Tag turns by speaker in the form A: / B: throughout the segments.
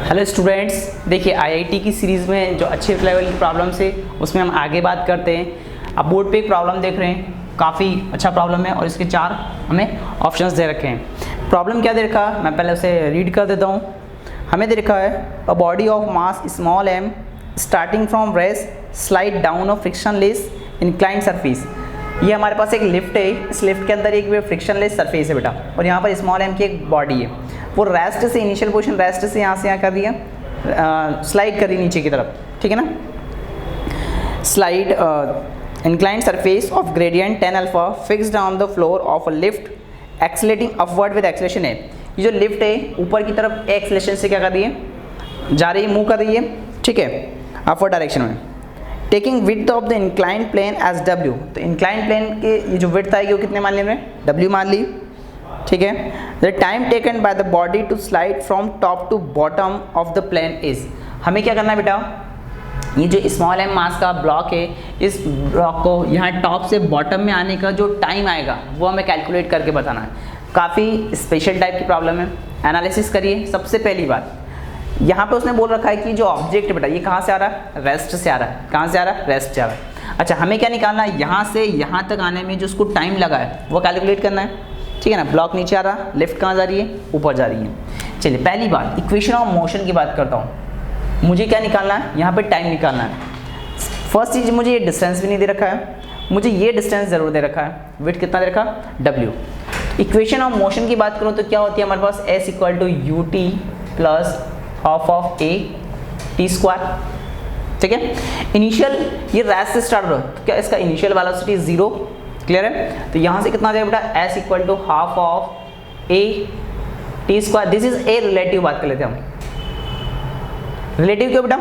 A: Hello students, देखिए IIT की series में जो अच्छे लेवल की प्रॉब्लम्स है उसमें हम आगे बात करते हैं। अब बोर्ड पे एक प्रॉब्लम देख रहे हैं, काफ़ी अच्छा प्रॉब्लम है और इसके 4 हमें ऑप्शंस दे रखे हैं। प्रॉब्लम क्या दे रखा है, मैं पहले उसे रीड कर देता हूँ। हमें दे रखा है a body of mass small m starting from rest slide down of frictionless inclined surface. ये हमारे पास एक लिफ्ट है, इस लिफ्ट के अंदर एक फ्रिक्शनलेस सरफेस है बेटा, और यहाँ पर स्मॉल m की एक बॉडी है। वो रेस्ट से इनिशियल पोजीशन रेस्ट से यहाँ कर रही है, स्लाइड कर रही है नीचे की तरफ, ठीक है ना। Slide inclined surface of gradient 10 alpha fixed on the floor of a lift accelerating upward with acceleration है। ये जो लिफ्ट है ऊपर की तरफ एक्सेलेरेशन से क्या कर रही है, जा रही है, मूव कर रही है, ठीक है, अपवर्ड डायरेक्शन में। Taking width of the inclined plane as W, तो इंक्लाइंड प्लेन के ये जो विड्थ आएगी वो कितने मान लिए, डब्ल्यू मान ली, ठीक है। The time taken by the body to slide from top to bottom of the plane is, हमें क्या करना है बेटा, ये जो स्मॉल m मास का ब्लॉक है, इस ब्लॉक को यहाँ टॉप से बॉटम में आने का जो टाइम आएगा वो हमें कैलकुलेट करके बताना है। काफ़ी स्पेशल टाइप की प्रॉब्लम है, एनालिसिस करिए। सबसे पहली बात, यहाँ पे उसने बोल रखा है कि जो ऑब्जेक्ट बेटा ये कहाँ से आ रहा है, रेस्ट से आ रहा है। कहाँ से आ रहा है, रेस्ट से आ रहा है। अच्छा, हमें क्या निकालना है, यहाँ से यहाँ तक आने में जो उसको टाइम लगा है वो कैलकुलेट करना है, ठीक है ना। ब्लॉक नीचे आ रहा, लिफ्ट कहाँ जा रही है, ऊपर जा रही है। चलिए पहली बात, इक्वेशन ऑफ मोशन की बात करता हूँ। मुझे क्या निकालना है, यहाँ पे टाइम निकालना है। फर्स्ट चीज़, मुझे ये डिस्टेंस भी नहीं दे रखा है, मुझे ये डिस्टेंस ज़रूर दे रखा है। विड्थ कितना दे रखा, w। इक्वेशन ऑफ मोशन की बात करूँ तो क्या होती है हमारे पास, s equal to u t plus half of a t square, ठीक है। इनिशियल ये रेस्ट से स्टार्ट हो रहा है, तो क्या इसका इनिशियल वेलोसिटी 0, क्लियर है। तो यहाँ से कितना आ जाएगा बेटा, s equal to half of a t square. This is a relative, बात कर लेते हैं हम। रिलेटिव क्यों बेटा,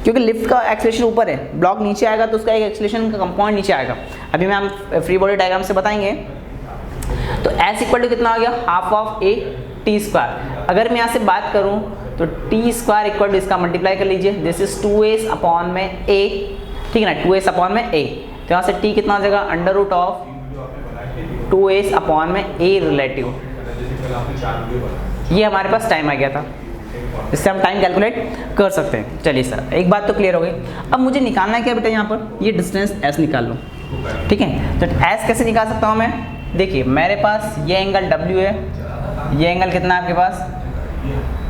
A: क्योंकि लिफ्ट का एक्सेलेरेशन ऊपर है, ब्लॉक नीचे आएगा तो उसका एक एक्सेलेरेशन का कंपाउंड नीचे आएगा। अभी मैं हम फ्री बॉडी डायग्राम से बताएंगे। तो s इक्वल टू कितना आ गया, half of a t square. अगर मैं यहाँ से बात करूँ तो t स्क्वायर इक्वल टू इसका मल्टीप्लाई कर लीजिए, दिस इज 2s अपॉन में a, ठीक है ना, 2s अपॉन में a। तो यहाँ से t कितना आ जाएगा, under root of 2s upon में a रिलेटिव। ये हमारे पास टाइम आ गया था, इससे हम टाइम कैलकुलेट कर सकते हैं। चलिए सर, एक बात तो क्लियर हो गई। अब मुझे निकालना है क्या बेटा, यहाँ पर ये डिस्टेंस s निकाल लो, ठीक है। तो s कैसे निकाल सकता हूँ मैं, देखिए मेरे पास ये एंगल w है, ये एंगल कितना है आपके पास,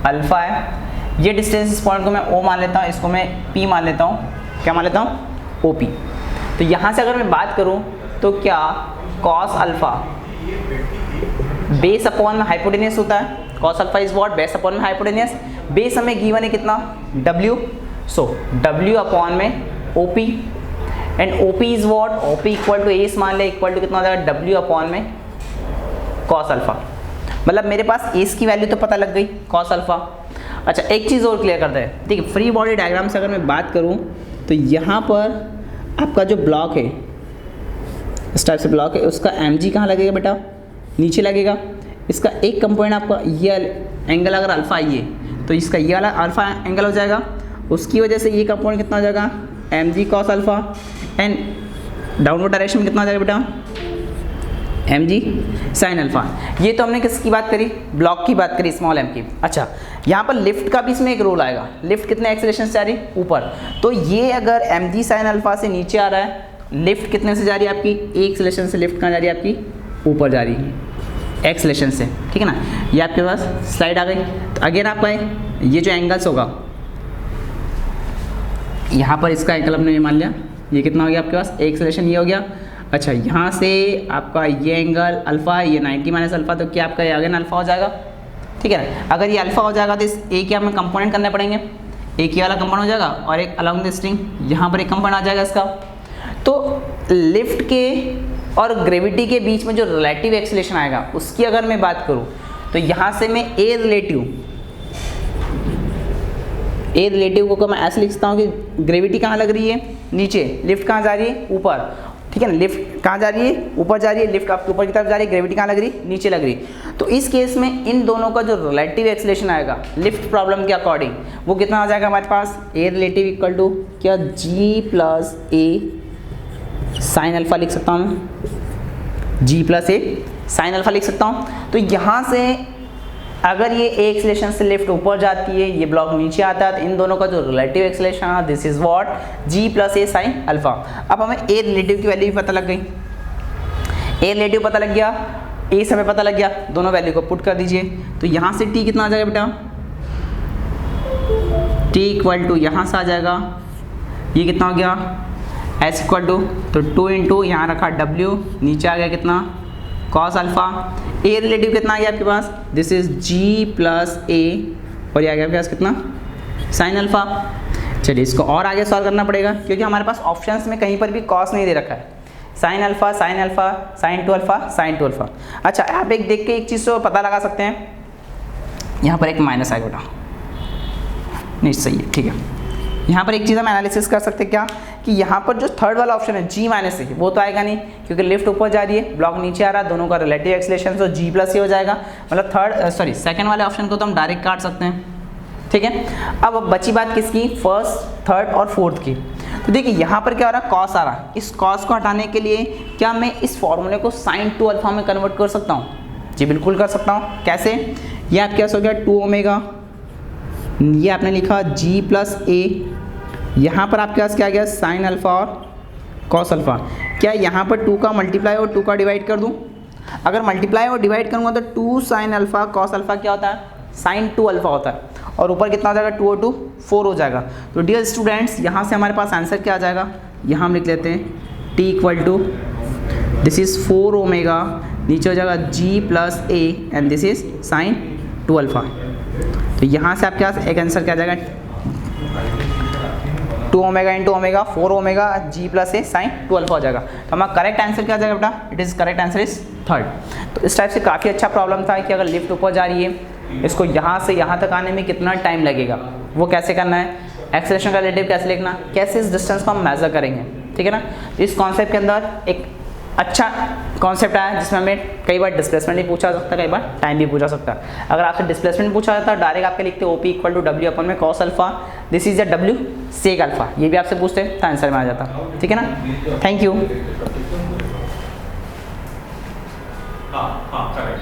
A: अल्फा है। ये डिस्टेंस, इस पॉइंट को मैं o मान लेता हूँ, इसको मैं p मान लेता हूँ, क्या मान लेता हूँ, OP। तो यहाँ से अगर मैं बात करूँ तो क्या cos अल्फा बेस अपॉन में हाइपोटेनियस होता है, cos alpha is what, base upon में हाइपोटेनियस। बेस हमें गिवन है कितना, w, सो w अपॉन में OP and OP is what, OP equal to S मान ले, इक्वल टू कितना हो जाएगा, w अपॉन में cos अल्फा। मतलब मेरे पास एस की वैल्यू तो पता लग गई, cos अल्फा। अच्छा, एक चीज़ और क्लियर करते हैं, ठीक है। फ्री बॉडी डायग्राम से अगर मैं बात करूं तो यहाँ पर आपका जो ब्लॉक है, इस टाइप से ब्लॉक है, उसका mg कहाँ लगेगा बेटा, नीचे लगेगा। इसका एक कंपोनेंट आपका ये एंगल अगर अल्फा ये, तो इसका ये वाला अल्फा एंगल हो जाएगा, उसकी वजह से ये कंपोनेंट कितना हो जाएगा, mg cos alpha, and downward direction में कितना हो जाएगा बेटा, mg sin अल्फा। ये तो हमने किसकी बात करी, ब्लॉक की बात करी, स्मॉल m की। अच्छा, यहाँ पर लिफ्ट का भी इसमें एक रोल आएगा। लिफ्ट कितने एक्सेलेरेशन से आ रही, ऊपर। तो ये अगर mg sin अल्फा से नीचे आ रहा है, लिफ्ट कितने से जा रही है आपकी, एक एक्सेलेरेशन से लिफ्ट कहाँ जा रही है आपकी, ऊपर जा रही है, एक्सेलेरेशन से, ठीक है ना। ये आपके पास स्लाइड आ गई। तो अगेन आपका ये जो एंगल्स होगा, यहाँ पर इसका एंगल हमने ये मान लिया, ये कितना हो गया आपके पास, एक्सेलेरेशन ये हो गया। अच्छा, यहाँ से आपका ये एंगल अल्फा है, ये 90 माइनस अल्फा, तो क्या आपका ये अगेन अल्फा हो जाएगा, ठीक है ना। अगर ये अल्फा हो जाएगा तो इस ए के हमें कंपोनेंट करने पड़ेंगे, एक ही वाला कंपोनेंट हो जाएगा और एक अलॉन्ग द स्ट्रिंग यहाँ पर एक कंपोनेंट आ जाएगा इसका। तो लिफ्ट के और ग्रेविटी के बीच में जो रिलेटिव एक्सेलेरेशन आएगा उसकी अगर मैं बात करूँ तो यहाँ से मैं ए रिलेटिव को मैं ऐसे लिख सकता हूँ कि ग्रेविटी कहाँ लग रही है, नीचे, लिफ्ट कहाँ जा रही है, ऊपर, ठीक है ना। लिफ्ट कहाँ जा रही है, ऊपर जा रही है, लिफ्ट आपके ऊपर की तरफ जा रही है, ग्रेविटी कहाँ लग रही है, नीचे लग रही है। तो इस केस में इन दोनों का जो रिलेटिव एक्सेलेरेशन आएगा लिफ्ट प्रॉब्लम के अकॉर्डिंग, वो कितना आ जाएगा हमारे पास, ए रिलेटिव इक्वल टू क्या, g plus a sine alpha लिख सकता हूँ, g plus a sine alpha लिख सकता हूँ। तो यहाँ से अगर ये ए एक्सेलरेशन से लिफ्ट ऊपर जाती है, ये ब्लॉक नीचे आता है, तो इन दोनों का जो रिलेटिव एक्सेलरेशन है this is what g plus a sine alpha. अब हमें ए रिलेटिव की वैल्यू भी पता लग गई, ए रिलेटिव पता लग गया, ए समय पता लग गया, दोनों वैल्यू को पुट कर दीजिए। तो यहाँ से टी कितना आ जाएगा बेटा, टी इक्वल टू यहाँ से आ जाएगा, ये कितना हो गया एस इक्वल टू, तो 2 इंटू यहाँ रखा डब्ल्यू, नीचे आ गया कितना कॉस अल्फा। ए रिलेटिव कितना आ गया आपके पास, दिस इज जी प्लस ए, और ये आ गया आपके पास कितना साइन अल्फा। चलिए इसको और आगे सॉल्व करना पड़ेगा, क्योंकि हमारे पास ऑप्शंस में कहीं पर भी कॉस नहीं दे रखा है। Sine alpha, sine alpha, sine 2 alpha, sine 2 alpha. अच्छा आप एक देख के एक चीज़ को पता लगा सकते हैं, यहाँ पर एक माइनस आएगा बेटा, नहीं सही है ठीक है। यहाँ पर एक चीज़ हम एनालिसिस कर सकते हैं क्या, कि यहाँ पर जो थर्ड वाला ऑप्शन है जी माइनस ए, वो तो आएगा नहीं, क्योंकि लिफ्ट ऊपर जा रही है, ब्लॉक नीचे आ रहा है, दोनों का रिलेटिव एक्सेलरेशन तो जी प्लस ए हो जाएगा, मतलब सेकंड वाले ऑप्शन को तो हम डायरेक्ट काट सकते हैं, ठीक है। अब बची बात किसकी, फर्स्ट, थर्ड और फोर्थ की। तो देखिए यहाँ पर क्या हो रहा है, कॉस आ रहा है, इस कॉस को हटाने के लिए क्या मैं इस फॉर्मूले को साइन 2 अल्फा में कन्वर्ट कर सकता हूँ, जी बिल्कुल कर सकता हूँ। कैसे, ये आपके पास हो गया 2 ओमेगा, ये आपने लिखा जी प्लस ए, यहाँ पर आपके पास क्या आ गया साइन अल्फा और कॉस अल्फा। क्या यहाँ पर 2 का मल्टीप्लाई और 2 का डिवाइड कर दूँ, अगर मल्टीप्लाई और डिवाइड करूँगा तो 2 साइन अल्फा कॉस अल्फा क्या होता है, साइन 2 अल्फा होता है, और ऊपर कितना हो जाएगा 2 और 2 4 हो जाएगा। तो डियर स्टूडेंट्स यहाँ से हमारे पास आंसर क्या आ जाएगा, यहाँ हम लिख लेते हैं T equal to this is 4 omega, नीचे हो जाएगा G plus A and this is sine 2 alpha. तो यहाँ से आपके पास एक आंसर क्या आ जाएगा 2 omega into omega 4 omega ji plus a sign 2 alpha हो जाएगा। तो हमारा करेक्ट आंसर क्या आ जाएगा बेटा, it is correct answer is third. तो इस टाइप से काफ़ी अच्छा प्रॉब्लम था कि अगर लिफ्ट ऊपर जा रही है, इसको यहाँ से यहाँ तक आने में कितना टाइम लगेगा, वो कैसे करना है, एक्सेलरेशन का रिलेटिव कैसे लिखना, कैसे इस डिस्टेंस को हम मेजर करेंगे, ठीक है ना। तो इस कॉन्सेप्ट के अंदर एक अच्छा कॉन्सेप्ट आया जिसमें हमें कई बार डिस्प्लेसमेंट भी पूछा जा सकता है, कई बार टाइम भी पूछा सकता है। अगर आपसे डिस्प्लेसमेंट पूछा जाता है डायरेक्ट आपके लिखते OP equal to W upon में cos alpha, this is a W sec alpha, ये भी आपसे पूछते हैं तो आंसर में आ जाता, ठीक है ना। Thank you.